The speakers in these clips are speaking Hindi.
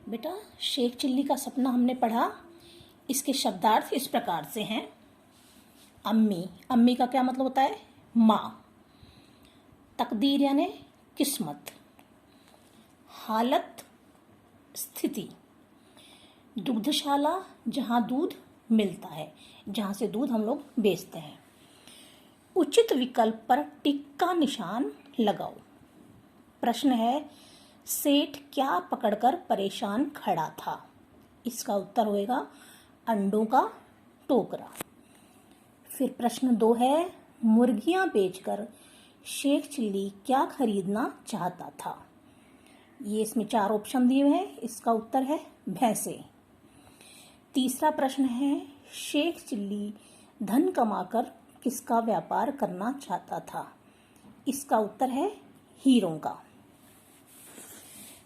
बेटा शेख चिल्ली का सपना हमने पढ़ा। इसके शब्दार्थ इस प्रकार से हैं। अम्मी, अम्मी का क्या मतलब होता है? माँ। तकदीर यानी किस्मत। हालत, स्थिति। दुग्धशाला, जहाँ दूध मिलता है, जहाँ से दूध हम लोग बेचते हैं। उचित विकल्प पर टिक का निशान लगाओ। प्रश्न है, सेठ क्या पकड़कर परेशान खड़ा था? इसका उत्तर होएगा अंडों का टोकरा। फिर प्रश्न 2 है, मुर्गियां बेचकर शेख चिल्ली क्या खरीदना चाहता था? ये इसमें 4 ऑप्शन दिए हुए हैं। इसका उत्तर है भैंसे। तीसरा प्रश्न है, शेख चिल्ली धन कमाकर किसका व्यापार करना चाहता था? इसका उत्तर है हीरों का।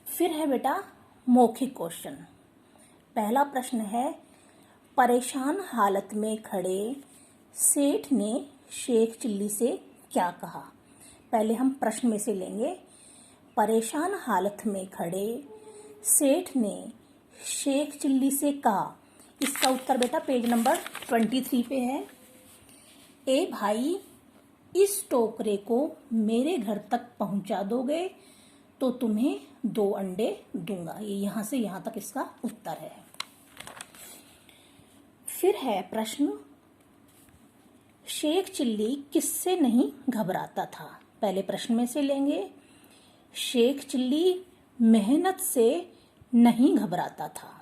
फिर है बेटा मौखिक क्वेश्चन। पहला प्रश्न है, परेशान हालत में खड़े सेठ ने शेख चिल्ली से क्या कहा? पहले हम प्रश्न में से लेंगे। परेशान हालत में खड़े सेठ ने शेख चिल्ली से कहा। इसका उत्तर बेटा पेज नंबर 23 पे है। ए भाई, इस टोकरे को मेरे घर तक पहुंचा दोगे तो तुम्हें 2 अंडे दूंगा। ये यहां से यहां तक इसका उत्तर है। फिर है प्रश्न, शेख चिल्ली किससे नहीं घबराता था? पहले प्रश्न में से लेंगे। शेख चिल्ली मेहनत से नहीं घबराता था।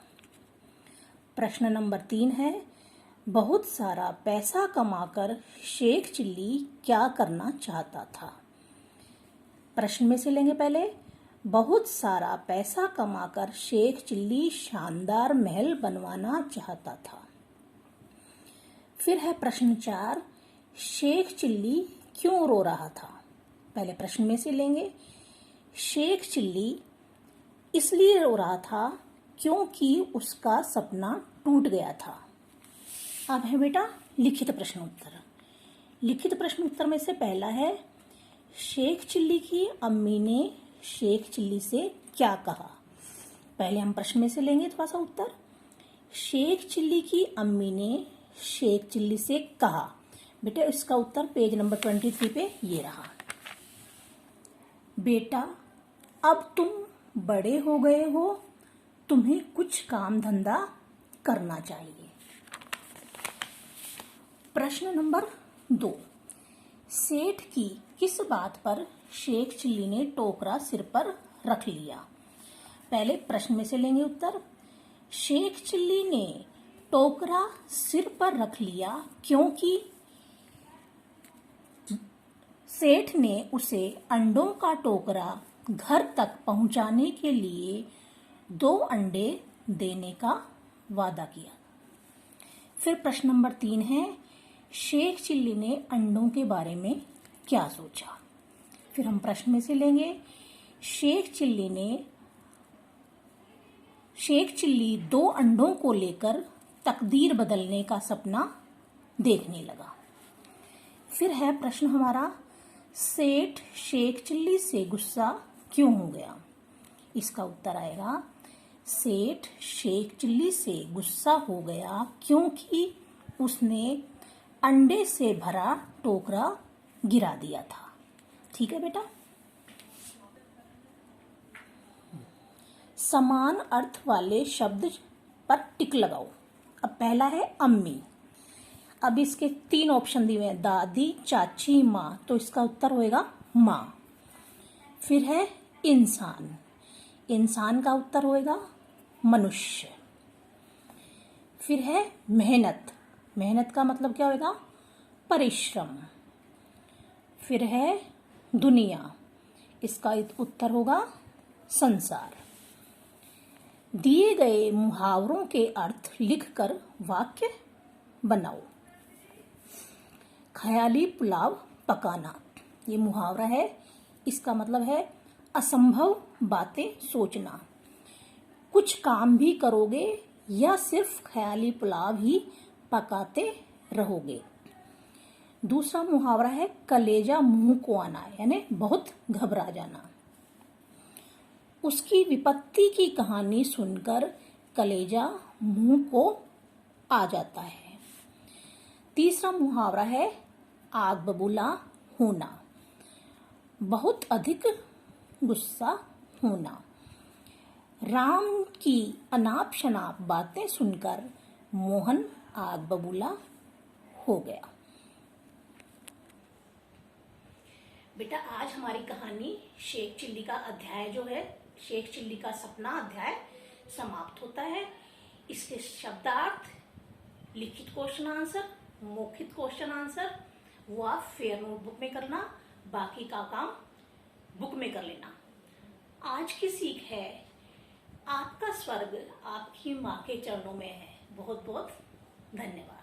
प्रश्न नंबर 3 है, बहुत सारा पैसा कमाकर शेख चिल्ली क्या करना चाहता था? प्रश्न में से लेंगे पहले। बहुत सारा पैसा कमाकर शेख चिल्ली शानदार महल बनवाना चाहता था। फिर है प्रश्न 4, शेख चिल्ली क्यों रो रहा था? पहले प्रश्न में से लेंगे। शेख चिल्ली इसलिए रो रहा था क्योंकि उसका सपना टूट गया था। अब है बेटा लिखित प्रश्न उत्तर। लिखित प्रश्न उत्तर में से पहला है, शेख चिल्ली की अम्मी ने शेख चिल्ली से क्या कहा? पहले हम प्रश्न में से लेंगे थोड़ा सा उत्तर। शेख चिल्ली की अम्मी ने शेख चिल्ली से कहा। बेटा इसका उत्तर पेज नंबर 23 पे ये रहा। बेटा अब तुम बड़े हो गए हो, तुम्हें कुछ काम धंधा करना चाहिए। प्रश्न नंबर 2, सेठ की किस बात पर शेख चिल्ली ने टोकरा सिर पर रख लिया? पहले प्रश्न में से लेंगे उत्तर। शेख चिल्ली ने टोकरा सिर पर रख लिया क्योंकि सेठ ने उसे अंडों का टोकरा घर तक पहुंचाने के लिए 2 अंडे देने का वादा किया। फिर प्रश्न नंबर 3 है, शेख चिल्ली ने अंडों के बारे में क्या सोचा? फिर हम प्रश्न में से लेंगे। शेख चिल्ली 2 अंडों को लेकर तकदीर बदलने का सपना देखने लगा। फिर है प्रश्न हमारा, सेठ शेख चिल्ली से गुस्सा क्यों हो गया? इसका उत्तर आएगा, सेठ शेख चिल्ली से गुस्सा हो गया क्योंकि उसने अंडे से भरा टोकरा गिरा दिया था। ठीक है बेटा। समान अर्थ वाले शब्द पर टिक लगाओ। अब पहला है अम्मी। अब इसके 3 ऑप्शन दिए हैं, दादी, चाची, माँ। तो इसका उत्तर होएगा माँ। फिर है इंसान। इंसान का उत्तर होएगा मनुष्य। फिर है मेहनत। मेहनत का मतलब क्या होएगा? परिश्रम। फिर है दुनिया। इसका उत्तर होगा संसार। दिए गए मुहावरों के अर्थ लिखकर वाक्य बनाओ। ख्याली पुलाव पकाना, ये मुहावरा है। इसका मतलब है असंभव बातें सोचना। कुछ काम भी करोगे या सिर्फ ख्याली पुलाव ही पकाते रहोगे। दूसरा मुहावरा है कलेजा मुंह को आना, यानी बहुत घबरा जाना। उसकी विपत्ति की कहानी सुनकर कलेजा मुंह को आ जाता है। तीसरा मुहावरा है आग बबूला होना, बहुत अधिक गुस्सा होना। राम की अनाप शनाप बातें सुनकर मोहन आग बबूला हो गया। बेटा आज हमारी कहानी शेख चिल्ली का अध्याय जो है, शेख चिल्ली का सपना अध्याय समाप्त होता है। इसके शब्दार्थ, लिखित क्वेश्चन आंसर, मौखिक क्वेश्चन आंसर वो आप फेयर नोटबुक में करना, बाकी का काम बुक में कर लेना। आज की सीख है आपका स्वर्ग आपकी माँ के चरणों में है। बहुत बहुत धन्यवाद।